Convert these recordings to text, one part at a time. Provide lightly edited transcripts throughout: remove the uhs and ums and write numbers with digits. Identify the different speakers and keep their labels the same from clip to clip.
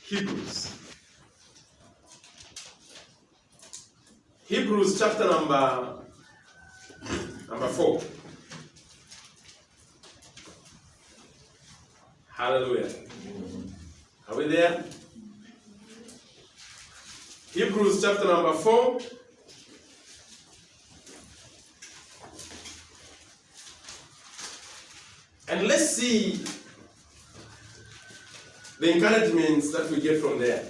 Speaker 1: Hebrews. Hebrews chapter number 4. Hallelujah. Are we there? Hebrews chapter number 4. And let's see the encouragements that we get from there.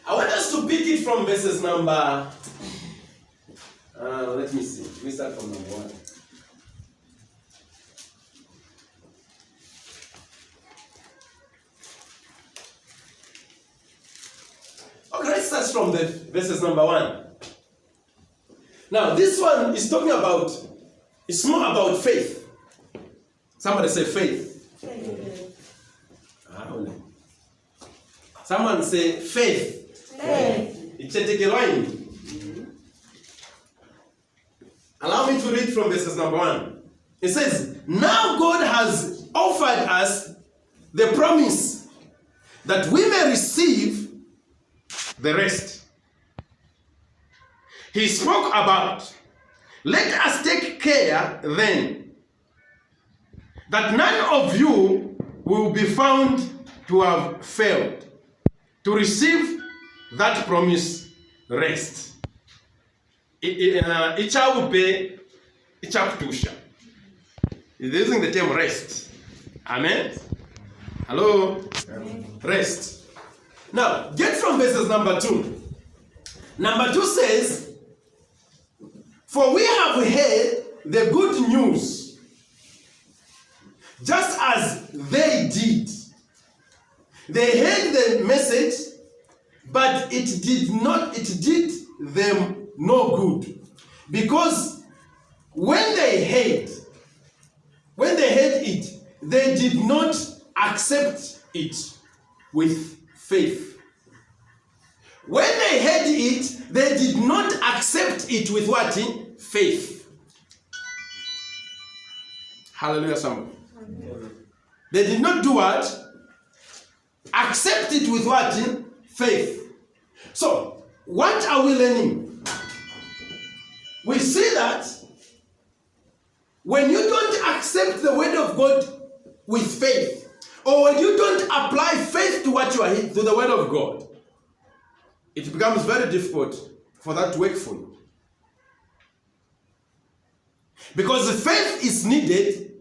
Speaker 1: I want us to pick it from verses number, let me see. We start from number 1. Okay, let's start from the verses number 1. Now, this one is talking about, it's more about faith. Somebody say faith. Someone say faith. Allow me to read from verses number 1. It says, now God has offered us the promise that we may receive the rest He spoke about. Let us take care then that none of you will be found to have failed to receive that promised rest. Ichaupe, ichakutusha. He's using the term rest. Amen? Hello? Amen. Rest. Now, get from verses number 2. Number 2 says, for we have heard the good news, just as they did. They heard the message, but it did them no good. Because when they heard it, they did not accept it with faith. When they heard it, they did not accept it with what? Faith. Hallelujah, somebody. They did not do what? Accept it with what? Faith. So, what are we learning? We see that when you don't accept the word of God with faith, or when you don't apply faith to what you are to the word of God, it becomes very difficult for that to work for you. Because the faith is needed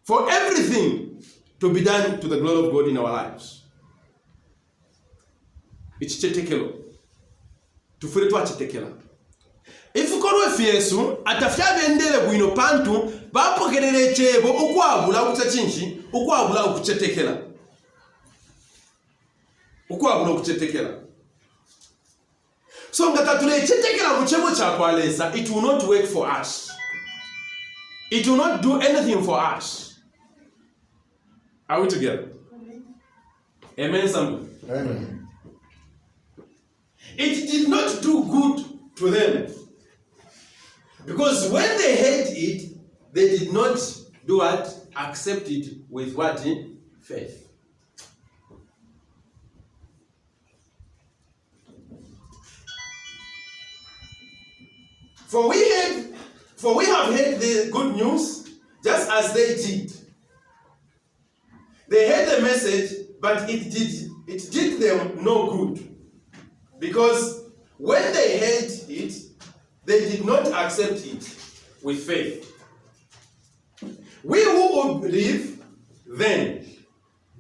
Speaker 1: for everything to be done to the glory of God in our lives. It's chetekelo. Tufure twa chetekela. Ifukorwe Yesu atafya bendele bwino pantu bapokelele chebo okwabula okuchinchi okwabula okuchetekela. Okwabula okuchetekela. So ngatatule chetekela muchemo cha kwaleza, it will not work for us. It will not do anything for us. Are we together? Amen, somebody? Amen. It did not do good to them. Because when they heard it, they did not do what? Accept it with what? Faith. For we have heard the good news just as they did. They heard the message, but it did them no good. Because when they heard it, they did not accept it with faith. We who would believe then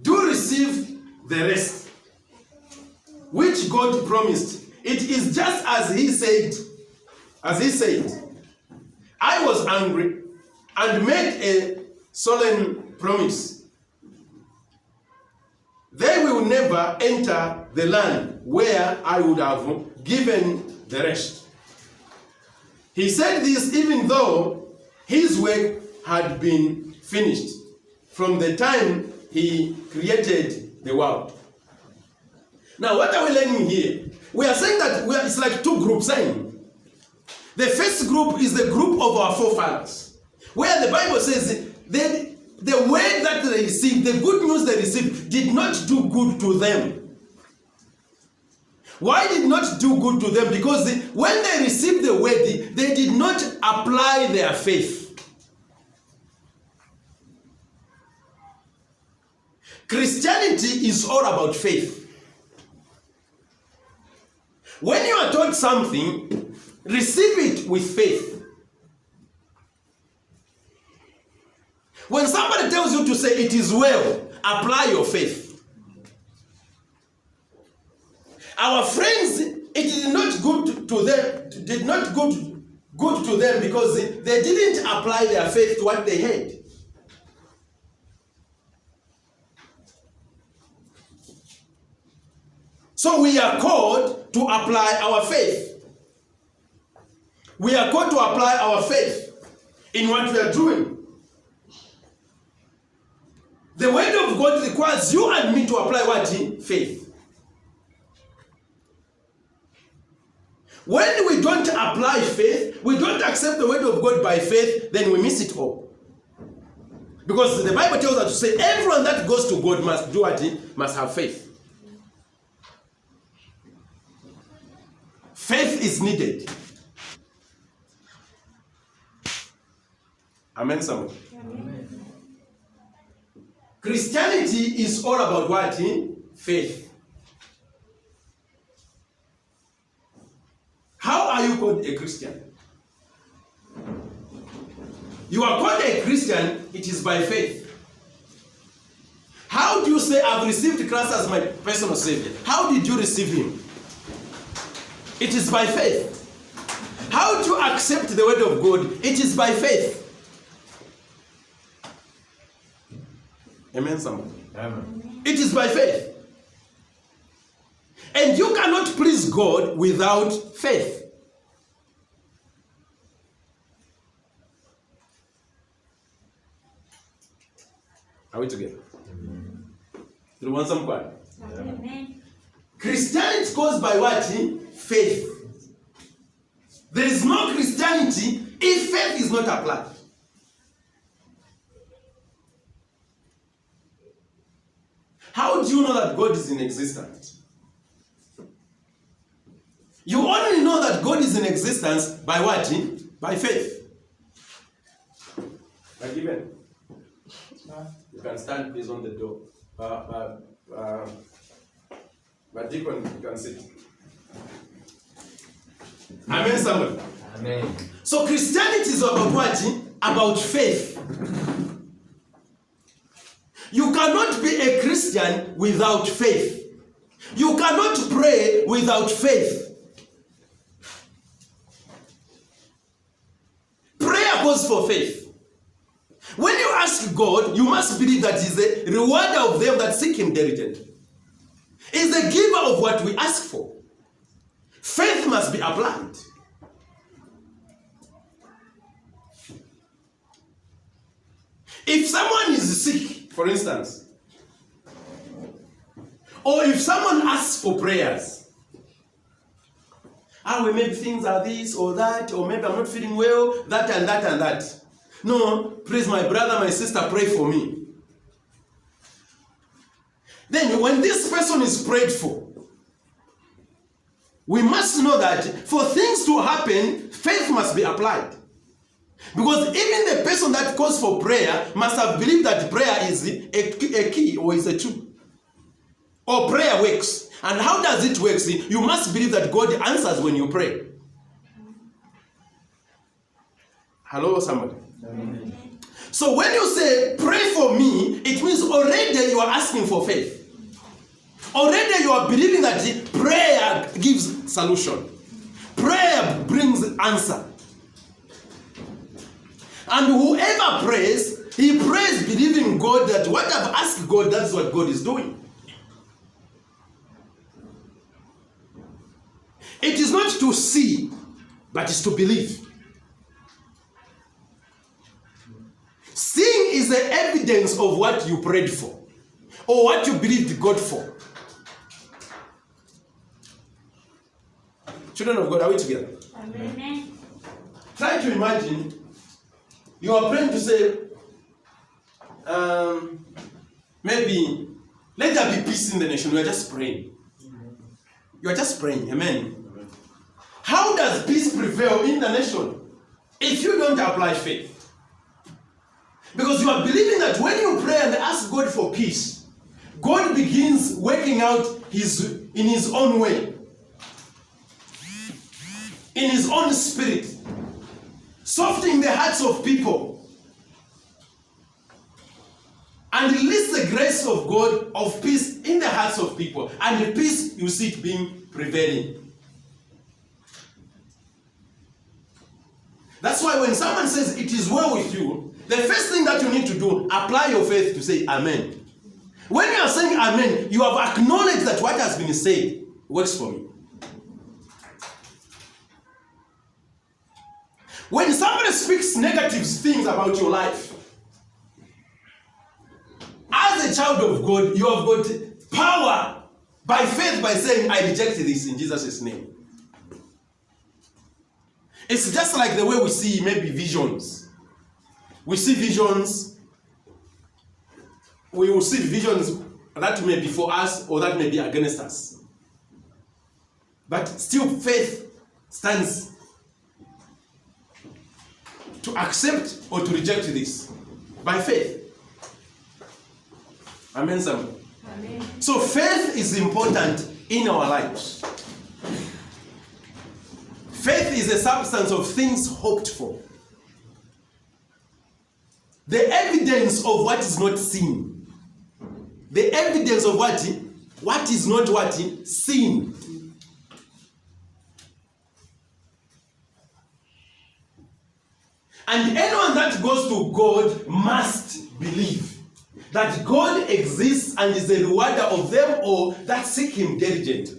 Speaker 1: do receive the rest which God promised. It is just as he said, I was angry and made a solemn promise. They will never enter the land where I would have given the rest. He said this even though his work had been finished from the time he created the world. Now, what are we learning here? We are saying that it's like two groups saying. The first group is the group of our forefathers. where the Bible says that the word that they received, the good news they received, did not do good to them. Why did not do good to them? Because when they received the word, they did not apply their faith. Christianity is all about faith. When you are taught something, receive it with faith. When somebody tells you to say it is well, apply your faith. Our friends, it did not good to them, did not good to them because they didn't apply their faith to what they had. So we are called to apply our faith. We are called to apply our faith in what we are doing. The word of God requires you and me to apply what? Faith. When we don't apply faith, we don't accept the word of God by faith, then we miss it all. Because the Bible tells us to say everyone that goes to God must do what? Must have faith. Faith is needed. Amen, someone? Amen. Christianity is all about what? Faith. How are you called a Christian? You are called a Christian, it is by faith. How do you say, I've received Christ as my personal Savior? How did you receive Him? It is by faith. How do you accept the word of God? It is by faith. Amen, somebody? Amen. It is by faith. And you cannot please God without faith. Are we together? Amen. Do you want some quiet? Amen. Christianity goes by what? Faith. There is no Christianity if faith is not applied. How do you know that God is in existence? You only know that God is in existence by what? By faith. Like even, you can stand please on the door. But Deacon, you can sit. Amen, somebody? Amen. So Christianity is about what? About faith. You cannot be a Christian without faith. You cannot pray without faith. Prayer goes for faith. When you ask God, you must believe that He is the rewarder of them that seek Him diligently. He is the giver of what we ask for. Faith must be applied. If someone is sick, for instance, or if someone asks for prayers, maybe things are this or that, or maybe I'm not feeling well, that and that and that. No, please, my brother, my sister, pray for me. Then when this person is prayed for, we must know that for things to happen, faith must be applied. Because even the person that calls for prayer must have believed that prayer is a key or is a tool. Or prayer works. And how does it work? See, you must believe that God answers when you pray. Hello, somebody? Amen. So when you say, pray for me, it means already you are asking for faith. Already you are believing that prayer gives solution. Prayer brings answer. And whoever prays, he prays believing God that what I've asked God, that's what God is doing. It is not to see, but it's to believe. Seeing is the evidence of what you prayed for, or what you believed God for. Children of God, are we together? Amen. Try to imagine You are praying to say, maybe, let there be peace in the nation. You are just praying. You are just praying. Amen. How does peace prevail in the nation if you don't apply faith? Because you are believing that when you pray and ask God for peace, God begins working out in his own way, in his own spirit, softening the hearts of people, and release the grace of God of peace in the hearts of people. And the peace, you see it being prevailing. That's why when someone says it is well with you, the first thing that you need to do, apply your faith to say amen. When you are saying amen, you have acknowledged that what has been said works for me. When somebody speaks negative things about your life, as a child of God, you have got power by faith by saying, I reject this in Jesus' name. It's just like the way we see maybe visions. We see visions. We will see visions that may be for us or that may be against us. But still faith stands to accept or to reject this by faith. Amen, somebody. Amen. So faith is important in our lives. Faith is a substance of things hoped for. The evidence of what is not seen. The evidence of what is not seen. And anyone that goes to God must believe that God exists and is the rewarder of them all that seek him diligently.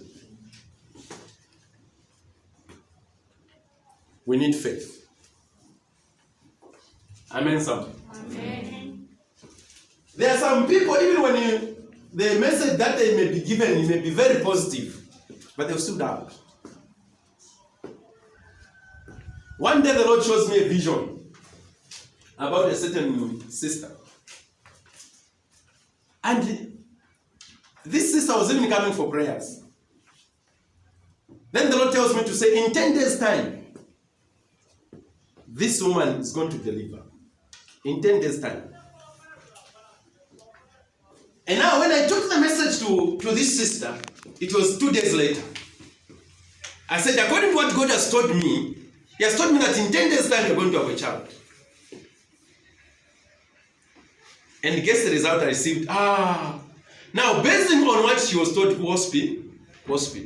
Speaker 1: We need faith. Amen, somebody. Amen. There are some people, even when the message that they may be given, it may be very positive, but they'll still doubt. One day the Lord shows me a vision about a certain sister. And this sister was even coming for prayers. Then the Lord tells me to say, in 10 days' time, this woman is going to deliver. In 10 days' time. And now when I took the message to this sister, it was 2 days later. I said, according to what God has told me, he has told me that in 10 days' time you're going to have a child. And guess the result I received? Now, based on what she was told, hospital.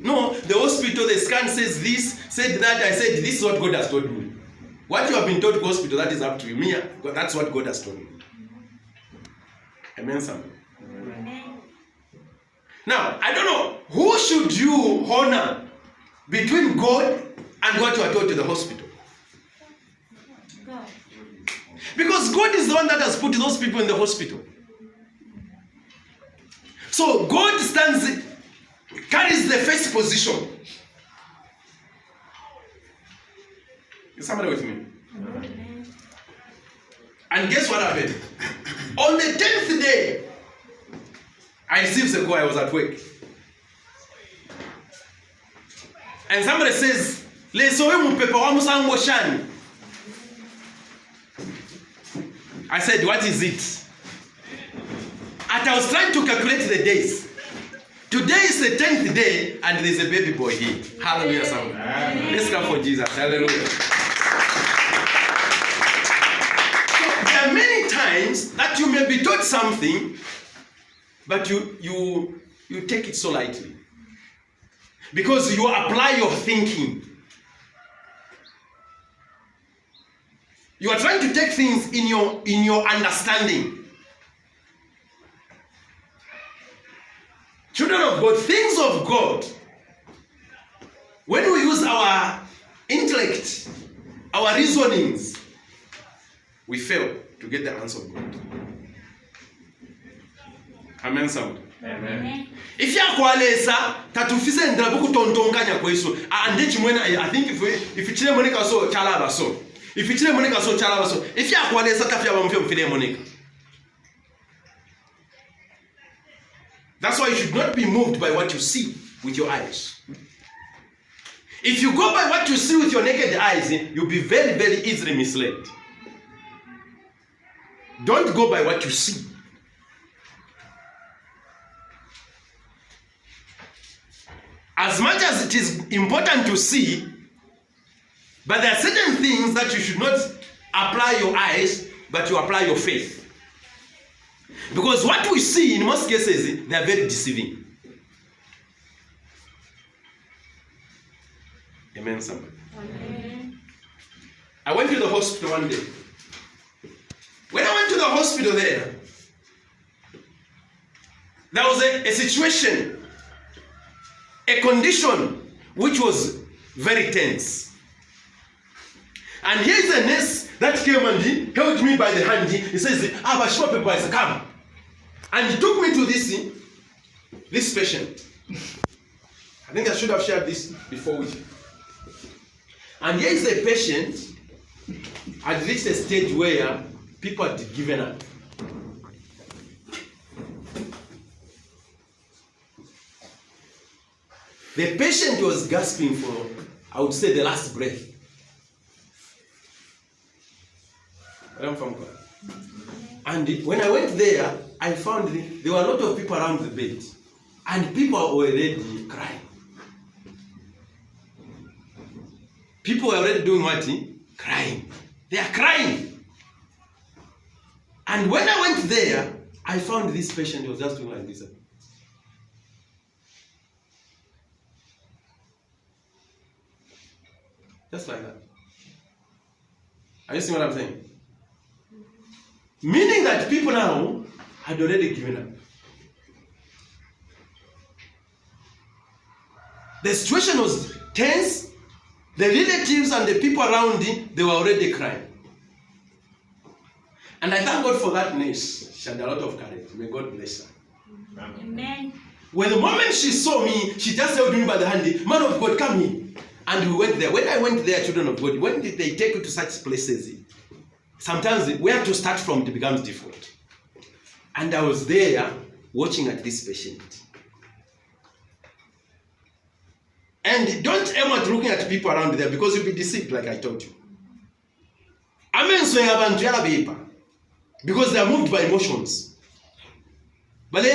Speaker 1: No, the hospital, the scan says this, said that. I said, this is what God has told me. What you have been told, hospital, that is up to you. Me, that's what God has told me. Amen, somebody. Amen. Now, I don't know, who should you honor between God and what you are told to the hospital? God. Because God is the one that has put those people in the hospital. So God carries the first position. Is somebody with me? Amen. And guess what happened? On the 10th day, I received a call. I was at work. And somebody says, I said, what is it? And I was trying to calculate the days. Today is the 10th day, and there's a baby boy here. Hallelujah, somebody. Let's clap for Jesus. Hallelujah. So there are many times that you may be taught something, but you take it so lightly. Because you apply your thinking. You are trying to take things in your understanding. Children of God, things of God, when we use our intellect, our reasonings, we fail to get the answer of God. Amen, somebody. Amen. If you are kwalesa tatufise ndabuku tontonganya kweso ande chimwena I think if you chile moneka so chalaba so If it's Monica so chalabaso, if you are one Satafia Monica. That's why you should not be moved by what you see with your eyes. If you go by what you see with your naked eyes, you'll be very, very easily misled. Don't go by what you see. As much as it is important to see, but there are certain things that you should not apply your eyes, but you apply your faith. Because what we see in most cases, they are very deceiving. Amen, somebody. Amen. I went to the hospital one day. When I went to the hospital there was a situation, a condition which was very tense. And here's a nurse that came and he held me by the hand. He says, Bashua boys, come. And he took me to this patient. I think I should have shared this before with you. And here is a patient had reached a stage where people had given up. The patient was gasping for, I would say, the last breath. I'm from God. And when I went there, I found there were a lot of people around the bed. And people were already crying. People were already doing what? Crying. They are crying. And when I went there, I found this patient was just doing like this. Just like that. Are you seeing what I'm saying? Meaning that people now had already given up. The situation was tense. The relatives and the people around him, they were already crying. And I thank God for that nurse. She had a lot of courage. May God bless her. Amen. When the moment she saw me, she just held me by the hand. Man of God, come in. And we went there. When I went there, children of God, when they take you to such places, sometimes where to start from it becomes difficult. And I was there watching at this patient. And don't aim at looking at people around there because you'll be deceived, like I told you. Amen. So because they are moved by emotions. That's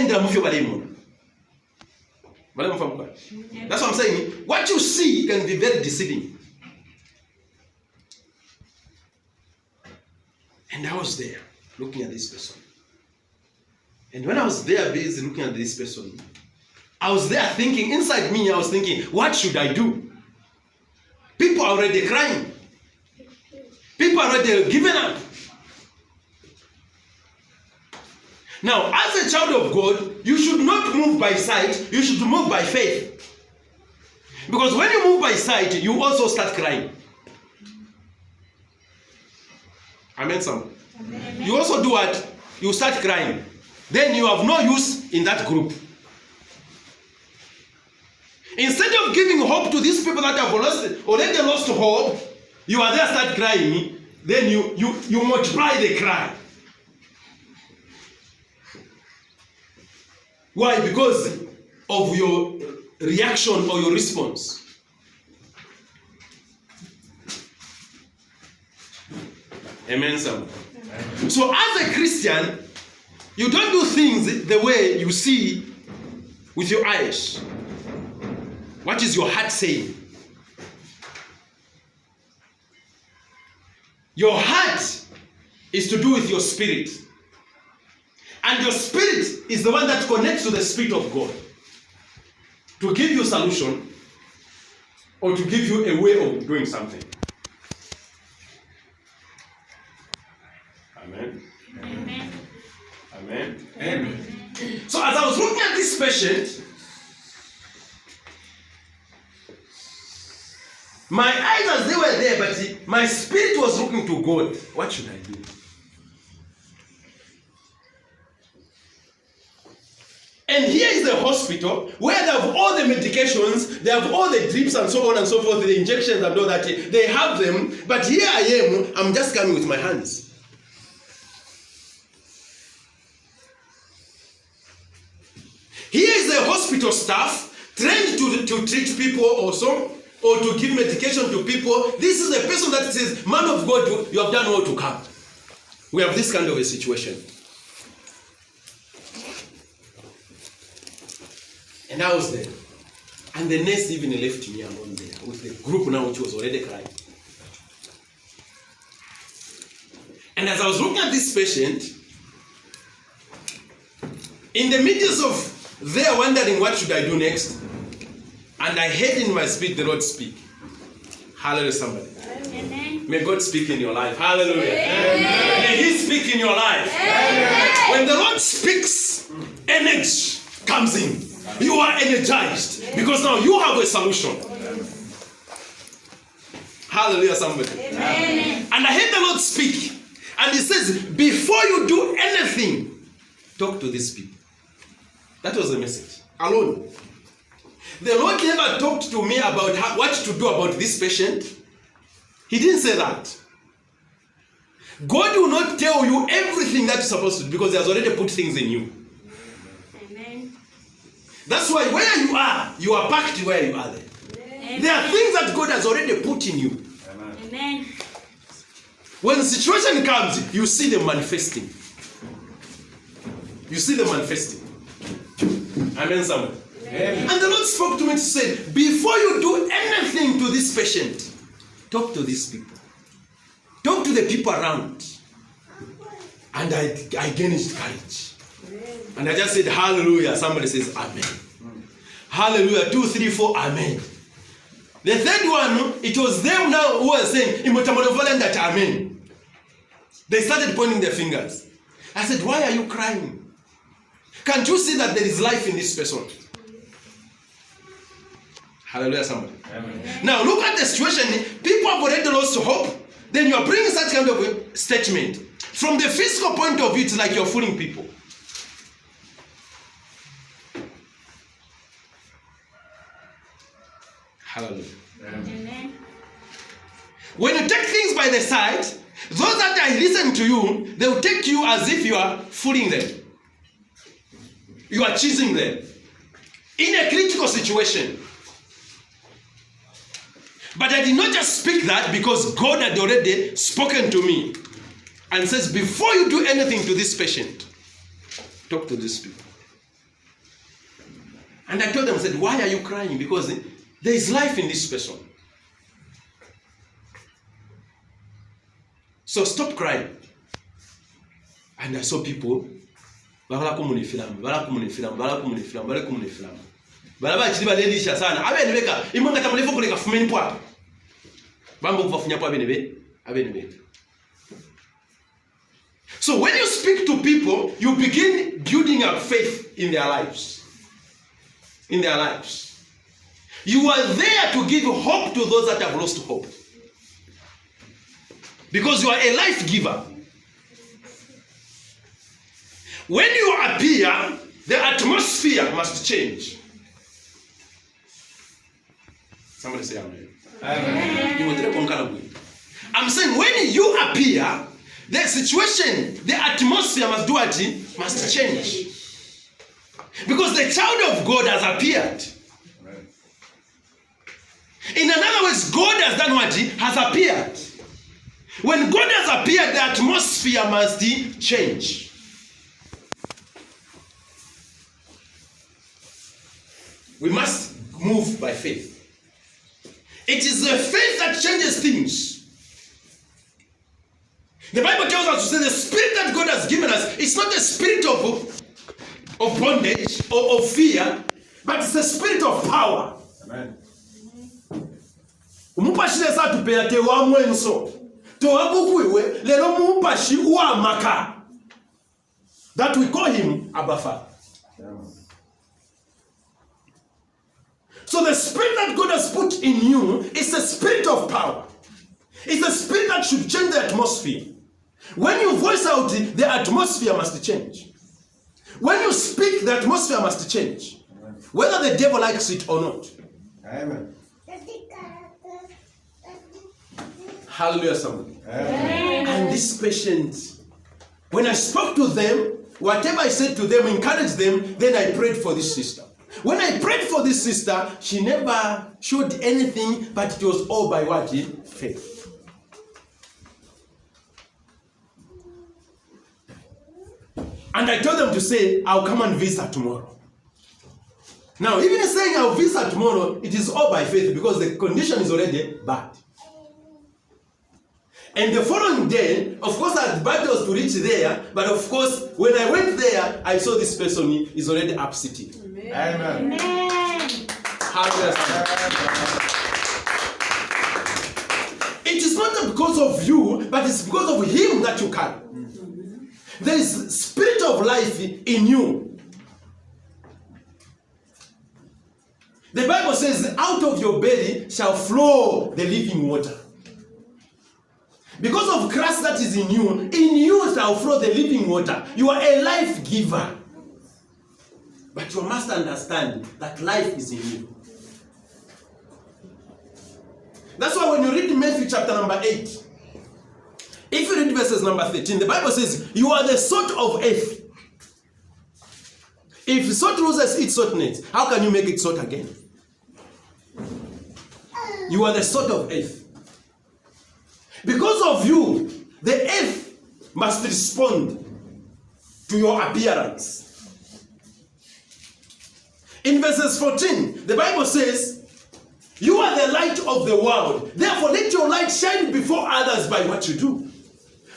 Speaker 1: what I'm saying. What you see can be very deceiving. And I was there looking at this person. And when I was there busy looking at this person, I was there thinking, inside me I was thinking, what should I do? People are already crying. People are already giving up. Now, as a child of God, you should not move by sight, you should move by faith. Because when you move by sight, you also start crying. Amen, son. Amen. You also do what? You start crying. Then you have no use in that group. Instead of giving hope to these people that have already lost hope, you are there start crying, then you multiply the cry. Why? Because of your reaction or your response. Amen, son. So as a Christian, you don't do things the way you see with your eyes. What is your heart saying? Your heart is to do with your spirit. And your spirit is the one that connects to the Spirit of God to give you a solution or to give you a way of doing something. Amen. Amen. Amen. Amen. So as I was looking at this patient, my eyes as they were there, but my spirit was looking to God. What should I do? And here is the hospital where they have all the medications, they have all the drips and so on and so forth, the injections and all that. They have them, but here I am, I'm just coming with my hands. Here is the hospital staff trained to treat people also, or to give medication to people. This is the person that says, man of God, you have done well to come. We have this kind of a situation. And I was there. And the nurse even left me alone there with the group now which was already crying. And as I was looking at this patient, in the midst of there wondering what should I do next, and I heard in my spirit the Lord speak. Hallelujah, somebody. Amen. May God speak in your life. Hallelujah. Amen. May He speak in your life. Amen. When the Lord speaks, energy comes in. You are energized because now you have a solution. Hallelujah, somebody. Amen. And I heard the Lord speak, and He says, before you do anything, talk to these people. That was the message. Alone. The Lord never talked to me about what to do about this patient. He didn't say that. God will not tell you everything that you're supposed to do because He has already put things in you. Amen. That's why where you are packed where you are there. Amen. There are things that God has already put in you. Amen. When the situation comes, you see them manifesting. You see them manifesting. Amen, someone. Amen. And the Lord spoke to me to say, before you do anything to this patient, talk to these people. Talk to the people around. And I gained courage. And I just said, hallelujah. Somebody says, amen. Hallelujah. 2, 3, 4, amen. The third one, it was them now who were saying, that amen. They started pointing their fingers. I said, why are you crying? Can't you see that there is life in this person? Hallelujah, somebody. Amen. Now look at the situation. People have already lost hope. Then you are bringing such kind of a statement. From the physical point of view, it's like you're fooling people. Hallelujah. Amen. When you take things by the side, those that are listening to you, they will take you as if you are fooling them. You are cheating them. In a critical situation. But I did not just speak that because God had already spoken to me and says, before you do anything to this patient, talk to these people. And I told them, I said, why are you crying? Because there is life in this person. So stop crying. And I saw people, balaba chili balelisha sana abene beka imonga tamulefu kuleka fumeni pwa bambo kuvafunya pwa abene beka. So when you speak to people, you begin building up faith in their lives. In their lives. You are there to give hope to those that have lost hope. Because you are a life giver. When you appear, the atmosphere must change. Somebody say amen. Amen. I'm saying when you appear, the situation, the atmosphere must do what? Must change. Because the child of God has appeared. In another words, God has done what? Has appeared. When God has appeared, the atmosphere must change. We must move by faith. It is the faith that changes things. The Bible tells us to say the spirit that God has given us, it's not a spirit of bondage or of fear, but it's a spirit of power. Amen. Umupashile sa tupela te wa mwenso. To abukuiwe lelo mupashi wa maka. That we call him Abba Father. So the spirit that God has put in you is a spirit of power. It's a spirit that should change the atmosphere. When you voice out, the atmosphere must change. When you speak, the atmosphere must change. Whether the devil likes it or not.
Speaker 2: Amen.
Speaker 1: Hallelujah, somebody.
Speaker 2: Amen.
Speaker 1: And this patient, when I spoke to them, whatever I said to them, encouraged them, then I prayed for this sister. When I prayed for this sister, she never showed anything, but it was all by what? Faith. And I told them to say, I'll come and visit her tomorrow. Now, even saying I'll visit her tomorrow, it is all by faith because the condition is already bad. And the following day, of course, I had battles to reach there, but of course, when I went there, I saw this person is already up sitting.
Speaker 2: Amen.
Speaker 1: Hallelujah. It is not because of you, but it's because of him that you carry. There is spirit of life in you. The Bible says, out of your belly shall flow the living water. Because of Christ that is in you shall flow the living water. You are a life giver. But you must understand that life is in you. That's why when you read Matthew chapter number 8, if you read verses number 13, the Bible says, you are the salt of earth. If salt loses its saltness, how can you make it salt again? You are the salt of earth. Because of you, the earth must respond to your appearance. In verses 14, the Bible says, you are the light of the world. Therefore, let your light shine before others by what you do,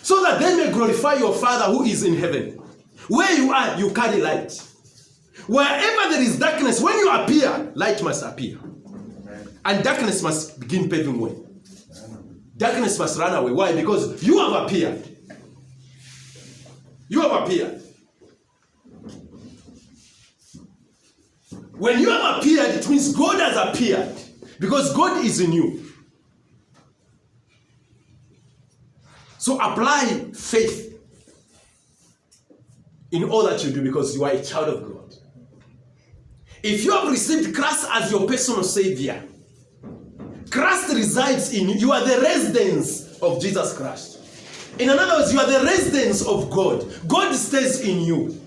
Speaker 1: so that they may glorify your Father who is in heaven. Where you are, you carry light. Wherever there is darkness, when you appear, light must appear. And darkness must begin paving way. Darkness must run away. Why? Because you have appeared. You have appeared. When you have appeared, it means God has appeared. Because God is in you. So apply faith in all that you do because you are a child of God. If you have received Christ as your personal Savior, Christ resides in you. You are the residence of Jesus Christ. In other words, you are the residence of God. God stays in you.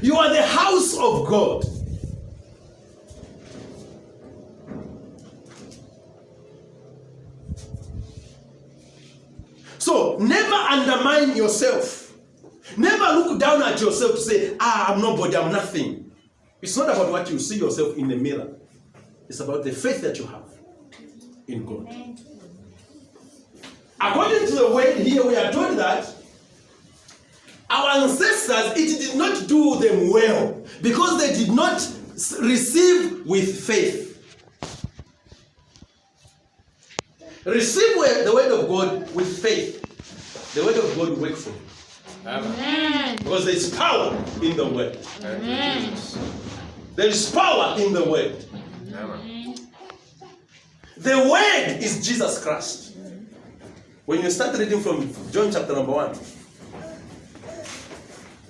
Speaker 1: You are the house of God. So never undermine yourself. Never look down at yourself to say, I'm nobody, I'm nothing. It's not about what you see yourself in the mirror. It's about the faith that you have in God. According to the word here, we are told that our ancestors, it did not do them well because they did not receive with faith. Receive the word of God with faith. The word of God will work for you. Amen. Because there is power in the word. Amen. There is power in the word. Amen. The word is Jesus Christ. When you start reading from John chapter number 1,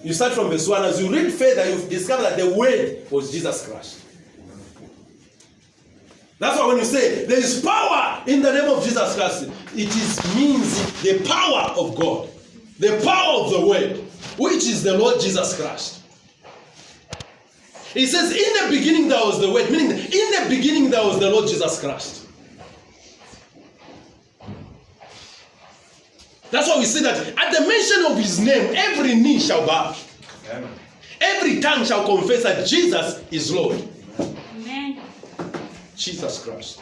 Speaker 1: you start from verse 1. As you read further, you discover that the word was Jesus Christ. That's why when you say there is power in the name of Jesus Christ, it means the power of God, the power of the word, which is the Lord Jesus Christ. He says, in the beginning there was the word, meaning in the beginning there was the Lord Jesus Christ. That's why we say that at the mention of his name, every knee shall bow. Amen. Every tongue shall confess that Jesus is Lord. Amen. Jesus Christ.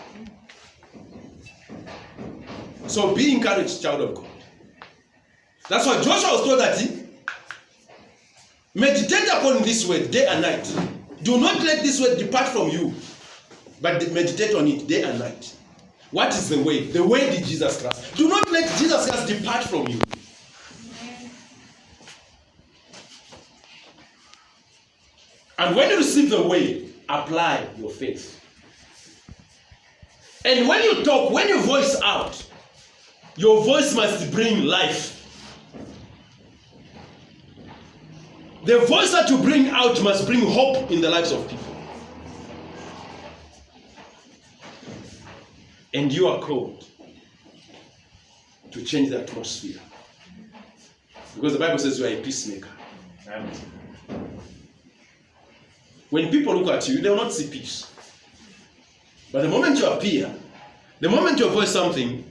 Speaker 1: So be encouraged, child of God. That's why Joshua was told that meditate upon this word day and night. Do not let this word depart from you, but meditate on it day and night. What is the way? The way is Jesus Christ. Do not let Jesus Christ depart from you. And when you receive the way, apply your faith. And when you talk, when you voice out, your voice must bring life. The voice that you bring out must bring hope in the lives of people. And you are called to change the atmosphere. Because the Bible says you are a peacemaker.
Speaker 2: Amen.
Speaker 1: When people look at you, they will not see peace. But the moment you appear, the moment you voice something,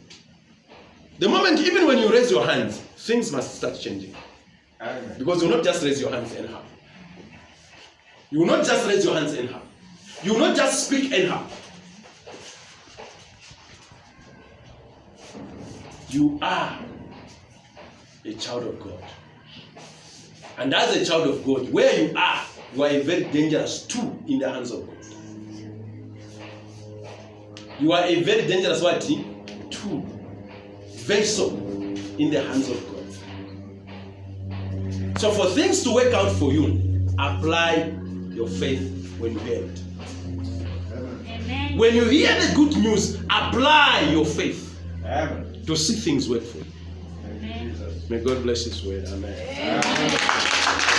Speaker 1: the moment, even when you raise your hands, things must start changing.
Speaker 2: Amen.
Speaker 1: Because you will not just raise your hands anyhow. You will not just raise your hands anyhow. You will not just speak anyhow. You are a child of God. And as a child of God, where you are a very dangerous tool in the hands of God. You are a very dangerous what? Tool. Vessel in the hands of God. So for things to work out for you, apply your faith when you hear it.
Speaker 2: Amen.
Speaker 1: When you hear the good news, apply your faith
Speaker 2: Amen.
Speaker 1: to see things work for you.
Speaker 2: Thank you, Jesus.
Speaker 1: May God bless His word. Amen.
Speaker 2: Amen.